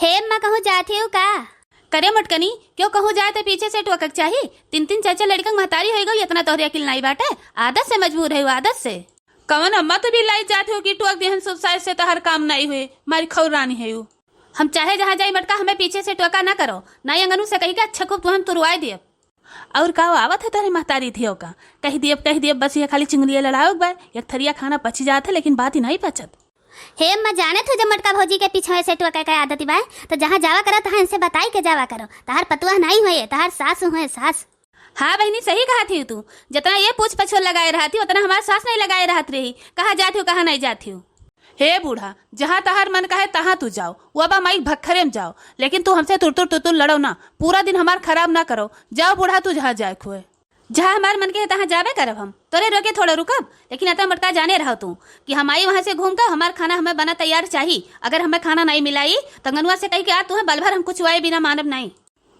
हे अम्मा कहूँ जाते हो का? करे मटकनी क्यों कहूँ जाए तो पीछे से टोकक चाहिए। तीन तीन चाचा लड़का महतारी हो गई, इतना तोहरे अकिल नहीं बाटे। आदत से मजबूर है, आदत से। कवन अम्मा तो भी लाई जाते हो कि टोक दिहन सब साइड से तो हर काम नहीं हुए। मारी खौरानी है यू। हम चाहे जहाँ जाए मटका हमें पीछे से टोका ना करो। नहीं अंगनू से कही का अच्छा खूब तुम तुरवाए दिए। और का आवत है तोहरे महतारी थी का कह दिए बस ये खाली चिंगलिया लड़ाओ बा। एक थरिया खाना पची जात है लेकिन बात ही नहीं पचत। हे अम्मा जाने थे जब मटका भौजी के पीछे से टोका का आदत बा तो जहाँ जावा करो तहाँ इनसे बताई के जावा करो। तहार पतुआ नहीं हुए, तहार सास हुए सास। हाँ बहनी सही कहा थी तू। जितना ये पूछ पछोल लगाए रहा थी उतना हमारे सास नहीं लगाए रहत रही। कहाँ जाती हूँ कहाँ नहीं जाती हूँ। हे बूढ़ा जहाँ तहार मन कहे तहाँ तू जाओ, वो अब माई भक्खरे में जाओ, लेकिन तू हमसे तुर लड़ो ना। पूरा दिन हमार खराब ना करो। जाओ बूढ़ा तू जहाँ जाए खुए। जहाँ हमारे मन के तहाँ जावे करब हम। तोरे रोके थोड़े रुकब, लेकिन इतना मटका जाने रहो तू कि हम आई वहाँ से घूम कर हमार खाना हमें बना तैयार चाहिए। अगर हमें खाना नहीं मिलाई तो गनुआ से कही कि यार तुम्हें बलभर हम कुछ हुआ बिना मानव नहीं।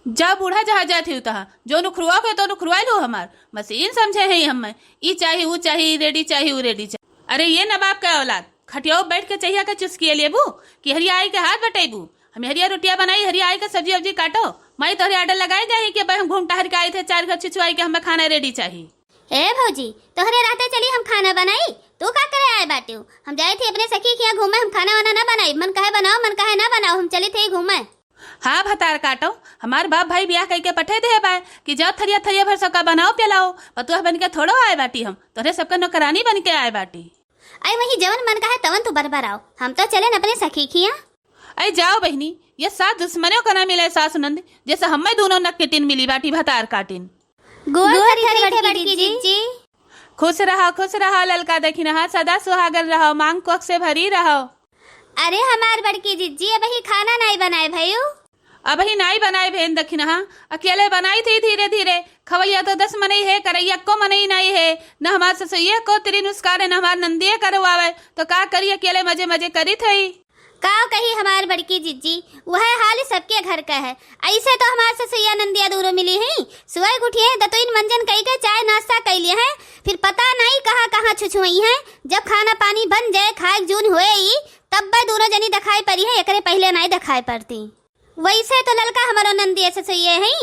जा बूढ़ा जहाँ जाती हूँ तहाँ जो नुखरुआ के तो नुखरुआ लो। हमार मशीन समझे है हमें ई चाहिए वो चाहिए, रेडी चाहिए वो रेडी चाहिए। अरे ये नवाब का औलाद खटियाओ बैठ के चाहिए का चुस्की लेबू कि हरिया आई के हाथ बटेबू। हम हरिया रोटियां बनाई, हरिया आई का सब्जी वब्जी काटो। मैं तोहरे आर्डर लगाई जाही कि हम घूम टहर के आए थे 4 घर छिछुआई के हमें खाना रेडी चाहिए। हे भौजी तोहरे रहते चली हम खाना बनाई, तू का करे आए बाटे। हम जाए थे अपने सखी के यहाँ घूमे, हम खाना वाना ना बनाई। मन कहे बनाओ मन कहे ना बनाओ, हम चले थे घूमे। हाँ भतार काटो। हमारे बाप भाई ब्याह कह के पठे दे बाय कि जाओ थरिया थरिया भर सबका बनाओ पिलाओ। पतुआ बन के थोड़ो आए बाटी, हम तोहरे सबका नौकरानी बन के आए बाटी। आई वही जवन मन कहे तवन तू बरबर आओ। हम तो चले अपने सखी के यहाँ। अरे जाओ बहनी, ये सात दुश्मनों का ना मिले सास नंद जैसे हमें दोनों नक के टिन मिली बाटी भतार काटिन। बड़की जीजी खुश रहो ललका देखी रहा, सदा सुहागर रहो, मांग कोख से भरी रहो। अरे हमार बड़की जीजी अब ही खाना नहीं बनाए भयो। अब ही नाई बनाए भेन दखिन। हाँ अकेले बनाई थी धीरे धीरे। खवैया तो 10 मनई है, करैया को मनई नहीं है। न हमार ससुइया को तेरी नुस्कारे न हमार नंदिये करवावे तो का करी अकेले मजे मजे करी थी। काव कही हमार बड़की जिज्जी वह हाल सबके घर का है। ऐसे तो हमार ससुइया नंदिया दूरों मिली है। सुबह उठिए दतोइन मंजन कई के चाय नाश्ता कैलिए है, फिर पता नहीं कहाँ कहाँ छुछुई है। जब खाना पानी बन जाए खाए जून हुए ही तब वह दोनों जनी दिखाई पड़ी है, एकरे पहले नहीं दिखाई पड़ती। वैसे तो ललका हमारो नंदिया ससुइया है,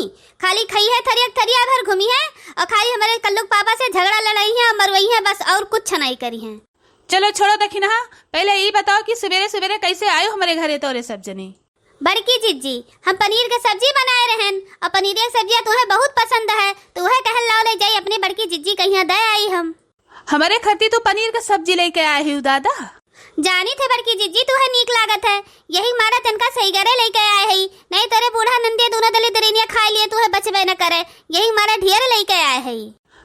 खाली खई है थरिया भर घूमी है और खाली हमारे कल्लुक पापा से झगड़ा लड़ाई है और मरवई है, बस और कुछ नहीं करी है। चलो छोड़ो दखिन। हाँ पहले ये बताओ कि सवेरे सवेरे कैसे आयो हमारे घरे तोरे सब जनी। बड़की जिज्जी हम पनीर के सब्जी बनाए रहन और पनीर की सब्जियां तुम्हें बहुत पसंद है, तो वह कहल लाओ ले जाई अपनी बड़की जिज्जी कहीं दे आई। हम हमारे खती तो पनीर का सब्जी लेके आए ही दादा। जानी थे बड़की जिज्जी तुम्हें नीक लागत है, यही मारा तनका सही करे लेके आए है। नहीं तेरे बूढ़ा नंदिया दोनों दली दरिनिया खा लिए तुम्हें बचबे न करे, यही मारा ढेर लेके आए है।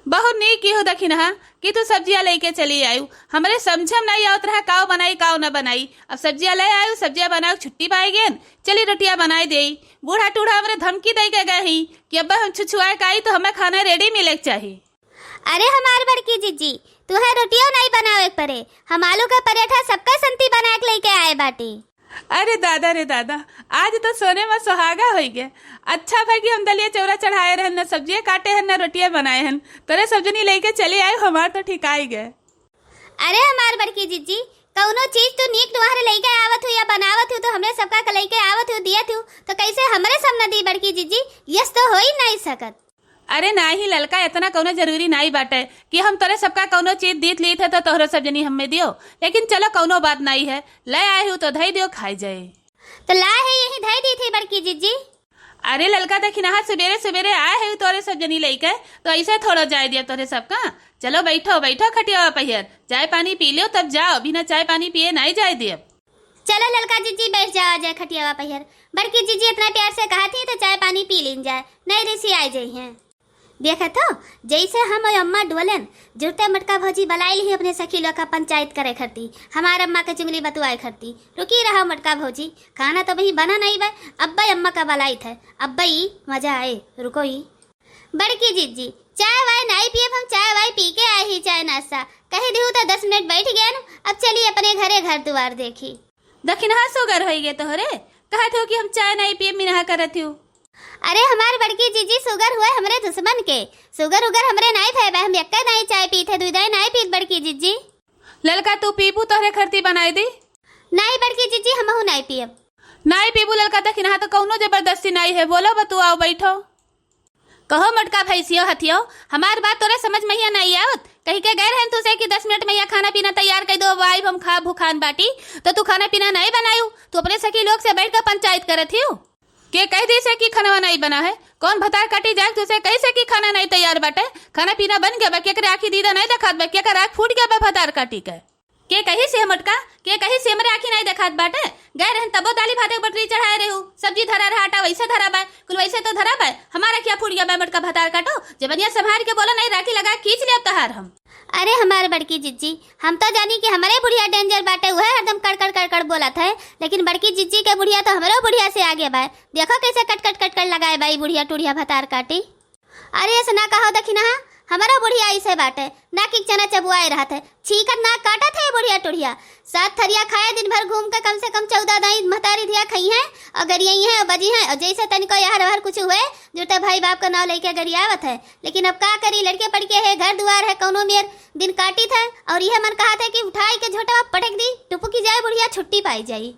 बहुत नीक की हो दखिन। हाँ कि तू सब्जियां लेके चली आयु। हमारे समझम नहीं आवत रहा काव बनाई काव न बनाई। अब सब्जियां ले आयु, सब्जियां बनाओ छुट्टी पाई गेन चली रोटियां बनाई दे। बूढ़ा टूढ़ा हमारे धमकी दे के गए ही कि अब हम छुछुआए का आई तो हमें खाना रेडी मिले चाहिए। अरे हमार बड़की जिज्जी तुम्हें रोटियां नहीं बनावे पड़े, हम आलू का पराठा सबका संती बना के लेके आए बाटी। अरे दादा रे दादा आज तो सोने में सुहागा हो गया। अच्छा भाई कि हम दलिया चौरा चढ़ाए रहन, न सब्जियां काटे हैं न रोटियां बनाए हैं। तोरे सब्जी लेके चले आए, हमार तो ठिकाई गए। अरे हमार बड़की जिज्जी कौनो चीज तो नीक तुम्हारे लेके आवत हो या बनावत हो तो हमरे सबका लेके आवत हो दिया तू तो कैसे हमारे सब न दी बड़की जिज्जी। यस तो हो ही नहीं सकत। अरे नहीं ललका इतना कौनो जरूरी नहीं बाटे कि हम तोरे सबका कौनो चीज दीत ली थे तो तोहरे सब जनी हमें दियो। लेकिन चलो कौनो बात नहीं है, ले आए हो तो धई दियो खाई जाए। तो ला है यही धई दी थी बड़की जिज्जी। अरे ललका देखिन हाँ सवेरे सवेरे आए है तोरे सब जनी लेके तो ऐसे थोड़ा जाए दिया तोरे सबका। चलो बैठो बैठो खटिया पहियर, चाय पानी पी लो तब जाओ, बिना चाय पानी पिए नहीं जाए दिए। चलो ललका जिज्जी बैठ जाओ जाए खटिया पहियर। बड़की जिज्जी इतना प्यार से कहा थी तो चाय पानी पी लीन जाए, नहीं ऋषि आ जाई है। देखा तो जैसे हम और अम्मा डोलन जुड़ते मटका भौजी बलाई ली अपने सखी लोग का पंचायत करे खरती, हमारे अम्मा के चुंगली बतुआए खरती। रुकी रहा मटका भौजी, खाना तो वही बना नहीं बा, अब्बा अम्मा का बलाई थे, अब्बा ही मजा आए। रुको ही बड़की जिज्जी चाय वाय नहीं पिए, हम चाय वाय पी के आए ही चाय नाश्ता कही दी तो 10 मिनट बैठ गया न। अब चलिए अपने घरे घर द्वार देखी। दखिन हाँ सुगर हो गए तोहरे कहा थे कि हम चाय नहीं पिए मिनहा करत हूँ। अरे हमार बड़की जीजी शुगर हुए हमरे दुश्मन के, शुगर उगर हमरे नहीं फैबे, हम यक्का नहीं चाय पीते दूधाई नहीं पीत बड़की जीजी। ललका तू पीबू तोहरे खरती बनाई दी। नहीं बड़की जीजी हमहू नहीं पियब। नहीं पीबू ललका दखिन हाँ तो कौनो जबरदस्ती नहीं है। बोलो बतू आओ बैठो। कहो मटका भैंसियो हथियो, हमार बात तोरे समझ में ही नहीं आवत। कहीं के गए रहन तुसे कि 10 मिनट में यहाँ खाना पीना तैयार कर दो वाइफ हम खा भूखान बाटी, तो तू खाना पीना नहीं बनायू, तू अपने सखी लोग से बैठ कर पंचायत करत हियो। के कह दी से कि खाना नहीं बना है? कौन भतार काटी जाए तुसे कैसे कि खाना नहीं तैयार बाटे? खाना पीना बन गया बा, केकरे आखी दीदा नहीं दिखात बा, केकर आँख फूट गया बा भतार काटी के कही से मटका, के कही से हमरे आखी नहीं दिखात बाटे। गए रहन तबो दाली भाते बटरी चढ़ाए रहू, सब्जी धरा रहा, आटा वैसे धरा बा, कुल वैसे तो धरा बा। हमारा क्या फूट गया बा मटका भतार काटो, जबनिया संभाल के बोला नहीं राखी लगा खींच ले अब तहार हम। अरे हमारे बड़की जिज्जी, हम तो जानी कि हमारे बुढ़िया डेंजर बाटे, वह हरदम कड़कड़ कड़कड़ बोला था, लेकिन बड़की जिज्जी के बुढ़िया तो हमारे बुढ़िया से आगे बा। देखो कैसे कट लगाए बाई बुढ़िया टूढ़िया भतार काटी। अरे ऐसा ना कहो दखिना, हमारा बुढ़िया ऐसे बाटे ना कि चना चबुआए रहा थे, छीकर ना काटा थे बुढ़िया टुढ़िया। 7 थरिया खाए दिन भर घूम के कम से कम 14 दाई महतारी धिया खाई हैं, अगर यही है बजी हैं, और जैसे तनिको यार बाहर कुछ हुए जुटे भाई बाप का नाव लेके गरियावत है। लेकिन अब का करी, लड़के पड़के है, घर दुआर है, कौनो मेर दिन काटी था और यह मन कहा था कि उठाई के झोटा पटक दी, टुपुकी जाए बुढ़िया छुट्टी पाई जाई।